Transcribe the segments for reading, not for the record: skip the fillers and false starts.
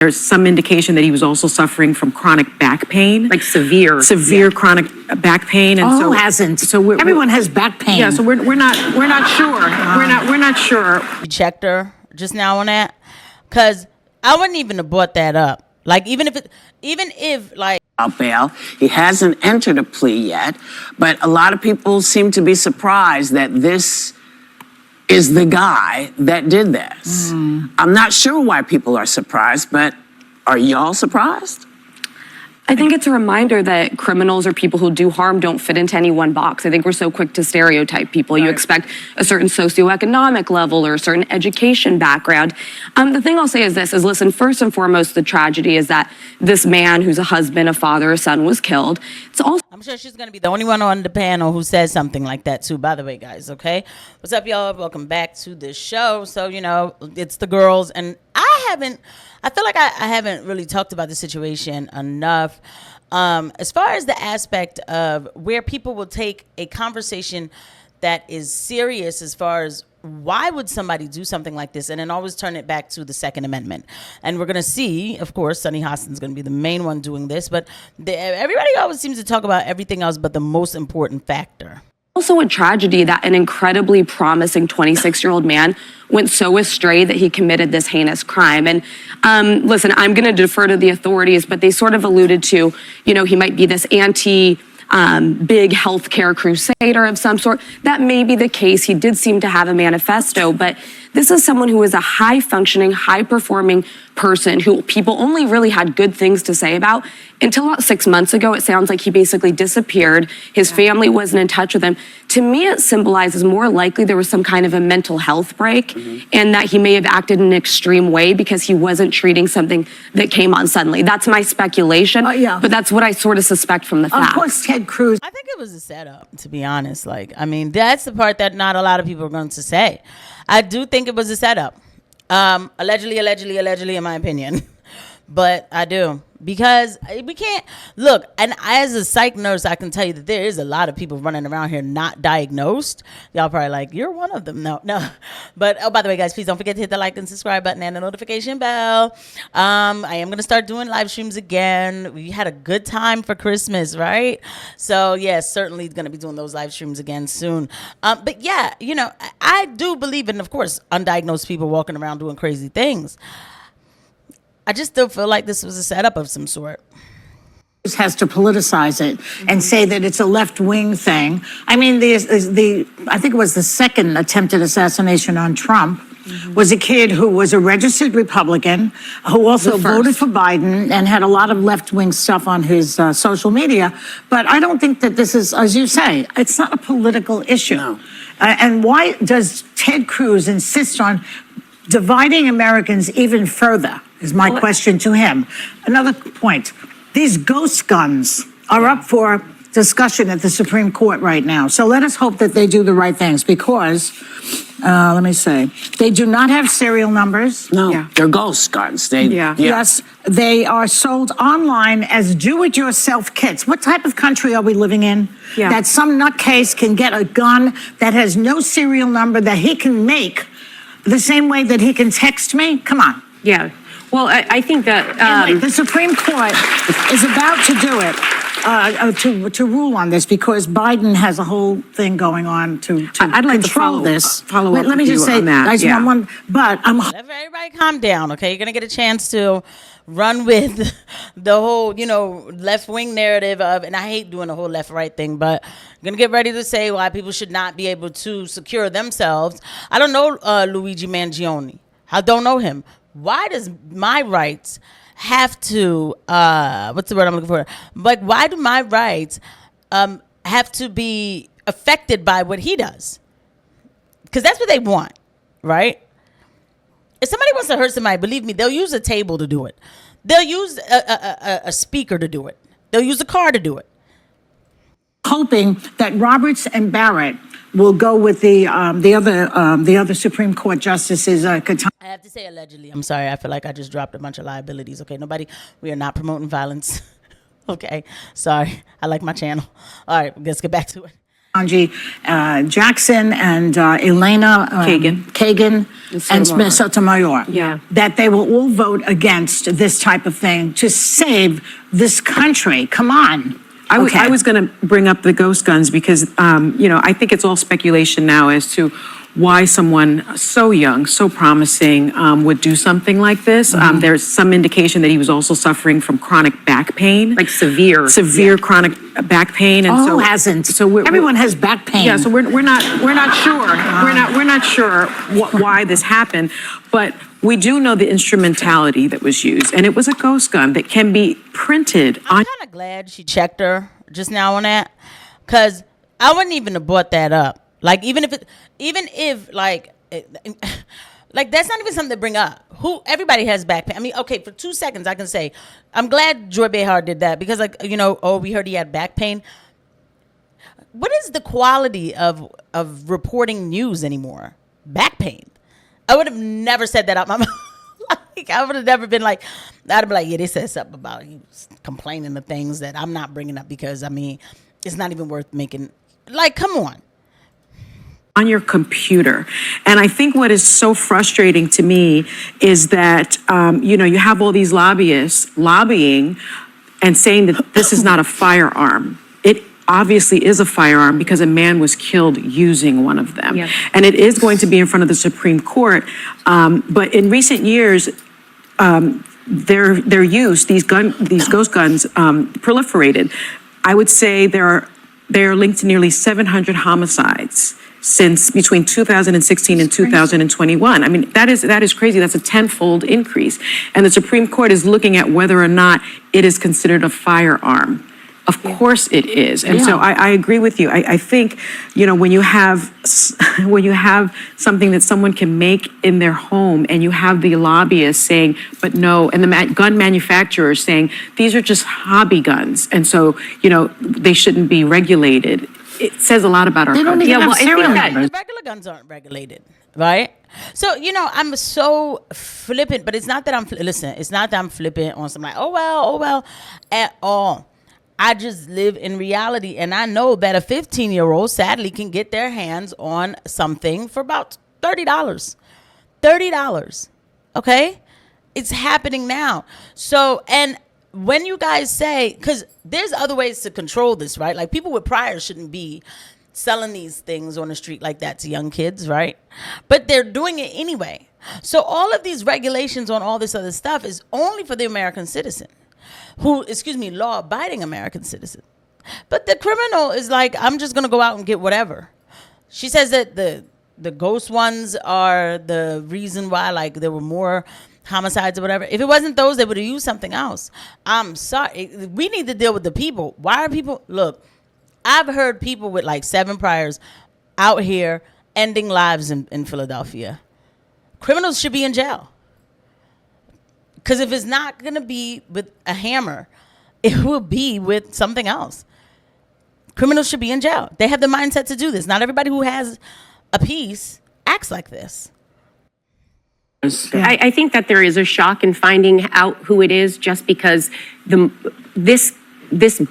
There's some indication that he was also suffering from chronic back pain. Like severe Chronic back pain. And Who hasn't? So everyone has back pain. Yeah, so we're not sure. We're not sure. You checked her just now on that? Because I wouldn't even have brought that up. Like, even if like, bail. He hasn't entered a plea yet, but a lot of people seem to be surprised that this is the guy that did this. I'm not sure why people are surprised, but are y'all surprised? I think it's a reminder that criminals or people who do harm don't fit into any one box. I think we're so quick to stereotype people. You expect a certain socioeconomic level or a certain education background. The thing I'll say is this, listen, first and foremost, the tragedy is that this man who's a husband, a father, a son was killed. It's also I'm sure she's going to be the only one on the panel who says something like that too, by the way, guys, okay? What's up, y'all? Welcome back to the show. So, you know, it's the girls, and I feel like I haven't really talked about the situation enough. As far as the aspect of where people will take a conversation that is serious as far as why would somebody do something like this, and then always turn it back to the Second Amendment. And we're going to see, of course, Sunny Hostin's going to be the main one doing this, but everybody always seems to talk about everything else but the most important factor. also a tragedy that an incredibly promising 26-year-old man went so astray that he committed this heinous crime. And listen, I'm going to defer to the authorities, but they sort of alluded to, you know, he might be this big healthcare crusader of some sort. That may be the case. He did seem to have a manifesto, but this is someone who is a high-functioning, high-performing person who people only really had good things to say about until about 6 months ago. It sounds like he basically disappeared. His family wasn't in touch with him. To me, it symbolizes more likely there was some kind of a mental health break and that he may have acted in an extreme way because he wasn't treating something that came on suddenly. That's my speculation, but that's what I sort of suspect from the facts. Of course, Ted Cruz. I think it was a setup, to be honest. Like, I mean, that's the part that not a lot of people are going to say. I do think it was a setup. Allegedly, in my opinion. But I do. Because we can't look, and as a psych nurse, I can tell you that there is a lot of people running around here not diagnosed. Y'all probably like, you're one of them. No. But oh, by the way, guys, please don't forget to hit the like and subscribe button and the notification bell. I am gonna start doing live streams again. We had a good time for Christmas, right? So yes, certainly gonna be doing those live streams again soon. But yeah, you know, I do believe in, of course, undiagnosed people walking around doing crazy things. I just still feel like this was a setup of some sort. Has to politicize it and say that it's a left-wing thing. I mean, I think it was the second attempted assassination on Trump was a kid who was a registered Republican who also voted for Biden and had a lot of left-wing stuff on his social media. But I don't think that this is, as you say, it's not a political issue. No. And why does Ted Cruz insist on dividing Americans even further is my question to him. Another point, these ghost guns are up for discussion at the Supreme Court right now. So let us hope that they do the right things because, let me say, they do not have serial numbers. No, they're ghost guns. Yes, they are sold online as do-it-yourself kits. What type of country are we living in? That some nutcase can get a gun that has no serial number that he can make the same way that he can text me? Come on. Yeah. Well, I think that the Supreme Court is about to do it, to rule on this because Biden has a whole thing going on to I'd like control to this. Follow up Let me just say, on that. but I'm. Everybody calm down, okay? You're gonna get a chance to run with the whole, you know, left-wing narrative of, and I hate doing the whole left-right thing, but I'm gonna get ready to say why people should not be able to secure themselves. I don't know Luigi Mangione. I don't know him. Why does my rights have to, what's the word I'm looking for? Like, why do my rights have to be affected by what he does? Because that's what they want, right? If somebody wants to hurt somebody, believe me, they'll use a table to do it. They'll use a speaker to do it. They'll use a car to do it. Hoping that Roberts and Barrett will go with the other Supreme Court justices. I have to say allegedly. I'm sorry. I feel like I just dropped a bunch of liabilities. Okay, we are not promoting violence. Okay, sorry. I like my channel. All right, let's get back to it. Angie Jackson and Elena Kagan and Smith Sotomayor. Yeah. That they will all vote against this type of thing to save this country. Come on. I was going to bring up the ghost guns because, I think it's all speculation now as to why someone so young, so promising, would do something like this. There's some indication that he was also suffering from chronic back pain. Like severe chronic back pain. And Who hasn't? So everyone has back pain. Yeah, so we're not sure. We're not sure why this happened, but we do know the instrumentality that was used, and it was a ghost gun that can be printed on. I'm kind of glad she checked her just now on that, because I wouldn't even have brought that up. Like, even if like that's not even something to bring up. Everybody has back pain. I mean, okay, for 2 seconds I can say, I'm glad Joy Behar did that because, we heard he had back pain. What is the quality of reporting news anymore? Back pain. I would have never said that out my mouth. I would have never been like, I'd be like, yeah, they said something about he was complaining of things that I'm not bringing up because, it's not even worth making. Like, come on. On your computer. And I think what is so frustrating to me is that, you have all these lobbyists lobbying and saying that this is not a firearm. It obviously is a firearm because a man was killed using one of them. Yeah. And it is going to be in front of the Supreme Court. But in recent years, their use, these ghost guns, proliferated. I would say they are linked to nearly 700 homicides since between 2016 and 2021. I mean, that is crazy. That's a tenfold increase. And the Supreme Court is looking at whether or not it is considered a firearm. Of course it is. And so I agree with you. I think, when you have something that someone can make in their home and you have the lobbyists saying, but no, and the gun manufacturers saying, these are just hobby guns. And so, they shouldn't be regulated. It says a lot about our country. The regular guns aren't regulated, right? So, I'm so flippant, but it's not that it's not that I'm flippant on something like, oh well, at all. I just live in reality, and I know that a 15-year-old sadly can get their hands on something for about $30. $30, okay? It's happening now. So, and when you guys say, because there's other ways to control this, right? Like, people with priors shouldn't be selling these things on the street like that to young kids, right? But they're doing it anyway. So all of these regulations on all this other stuff is only for the American citizen. Law-abiding American citizen. But the criminal is like, I'm just going to go out and get whatever. She says that the ghost ones are the reason why, like, there were more homicides or whatever. If it wasn't those, they would have used something else. I'm sorry. We need to deal with the people. Why are people... Look, I've heard people with, like, 7 priors out here ending lives in Philadelphia. Criminals should be in jail. Because if it's not going to be with a hammer, it will be with something else. Criminals should be in jail. They have the mindset to do this. Not everybody who has a piece acts like this. I think that there is a shock in finding out who it is just because this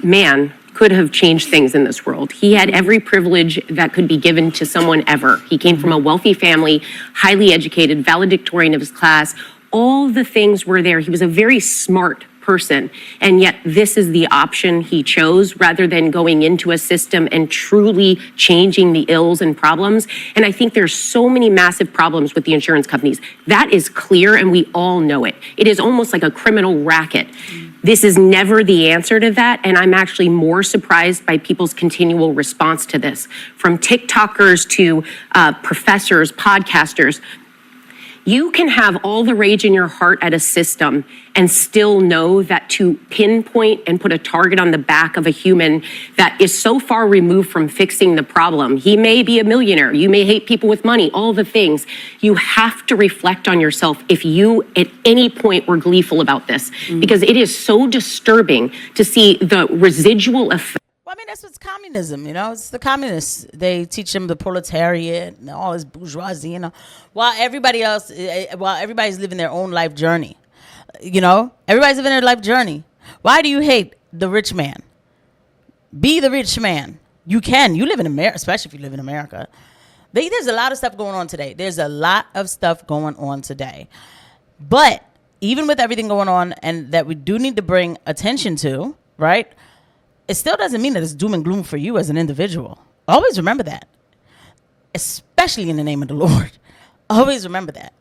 man could have changed things in this world. He had every privilege that could be given to someone ever. He came from a wealthy family, highly educated, valedictorian of his class. All the things were there. He was a very smart person, and yet this is the option he chose rather than going into a system and truly changing the ills and problems. And I think there's so many massive problems with the insurance companies. That is clear, and we all know it. It is almost like a criminal racket. This is never the answer to that, and I'm actually more surprised by people's continual response to this. From TikTokers to professors, podcasters, you can have all the rage in your heart at a system and still know that to pinpoint and put a target on the back of a human that is so far removed from fixing the problem. He may be a millionaire. You may hate people with money, all the things. You have to reflect on yourself if you at any point were gleeful about this, because it is so disturbing to see the residual effect. Well, I mean, that's what's communism, It's the communists. They teach them the proletariat and all this bourgeoisie, while everybody's living their own life journey. Everybody's living their life journey. Why do you hate the rich man? Be the rich man. You can. You live in America, especially if you live in America. There's a lot of stuff going on today. But even with everything going on and that we do need to bring attention to, right? It still doesn't mean that it's doom and gloom for you as an individual. Always remember that. Especially in the name of the Lord. Always remember that.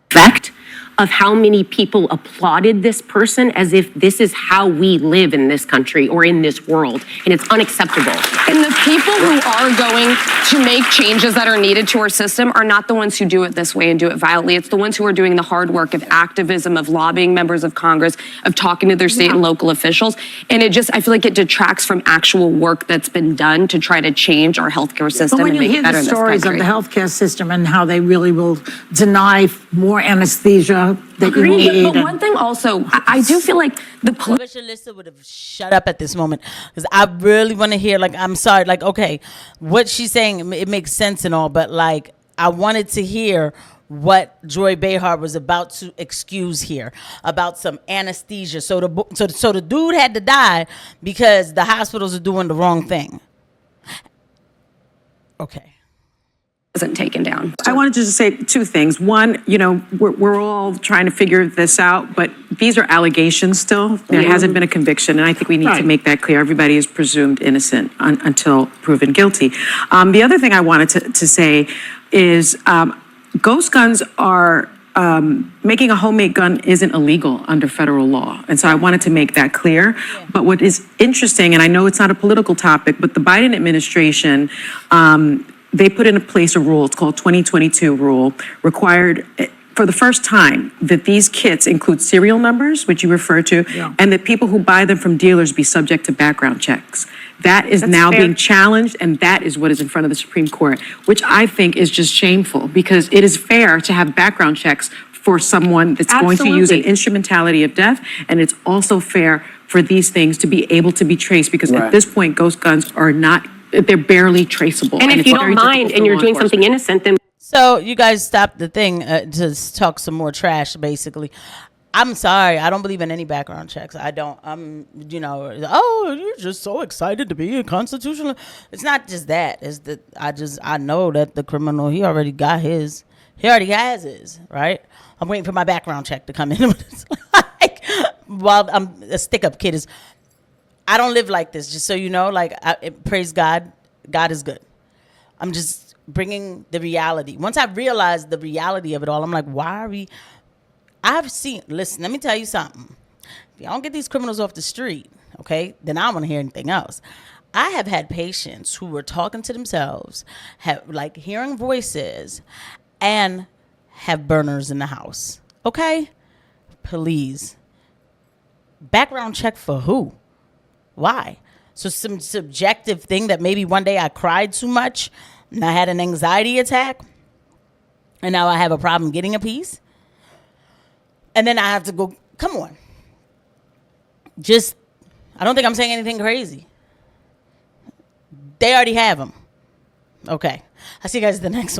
Effect of how many people applauded this person as if this is how we live in this country or in this world, and it's unacceptable. And the people who are going to make changes that are needed to our system are not the ones who do it this way and do it violently. It's the ones who are doing the hard work of activism, of lobbying members of Congress, of talking to their state and local officials. And I feel like it detracts from actual work that's been done to try to change our healthcare system But when and you make hear it better the in this stories of country. the healthcare system and how they really will deny more anesthesia that you Agreed. need. But one thing also, I do feel like the I wish Alyssa would have shut up at this moment because I really want to hear, like, I'm sorry, like, okay, what she's saying, it makes sense and all, but like, I wanted to hear what Joy Behar was about to excuse here about some anesthesia. So the dude had to die because the hospitals are doing the wrong thing. Okay. wasn't taken down. I wanted to just say two things. One, we're all trying to figure this out, but these are allegations still. There hasn't been a conviction, and I think we need to make that clear. Everybody is presumed innocent until proven guilty. The other thing I wanted to say is ghost guns are making a homemade gun isn't illegal under federal law. And so I wanted to make that clear. Yeah. But what is interesting, and I know it's not a political topic, but the Biden administration, they put in place a rule, it's called 2022 rule, required for the first time that these kits include serial numbers, which you refer to, and that people who buy them from dealers be subject to background checks. That is now being challenged, and that is what is in front of the Supreme Court, which I think is just shameful because it is fair to have background checks for someone that's going to use an instrumentality of death, and it's also fair for these things to be able to be traced because at this point, ghost guns are not, they're barely traceable. And if you don't mind and you're doing something innocent, then... So you guys stopped the thing to talk some more trash, basically. I'm sorry. I don't believe in any background checks. I don't. Oh, you're just so excited to be a constitutional. It's not just that. It's that I know that the criminal, he already got his. He already has his, right? I'm waiting for my background check to come in. Like, while I'm a stick-up kid is, I don't live like this, just so you know. Like, praise God. God is good. I'm just bringing the reality. Once I realized the reality of it all, I'm like, why are we... listen, let me tell you something. If y'all don't get these criminals off the street, okay, then I don't want to hear anything else. I have had patients who were talking to themselves, have like hearing voices, and have burners in the house. Okay? Please. Background check for who? Why? So some subjective thing that maybe one day I cried too much and I had an anxiety attack and now I have a problem getting a piece? And then I have to go, come on. I don't think I'm saying anything crazy. They already have them. Okay. I'll see you guys at the next one.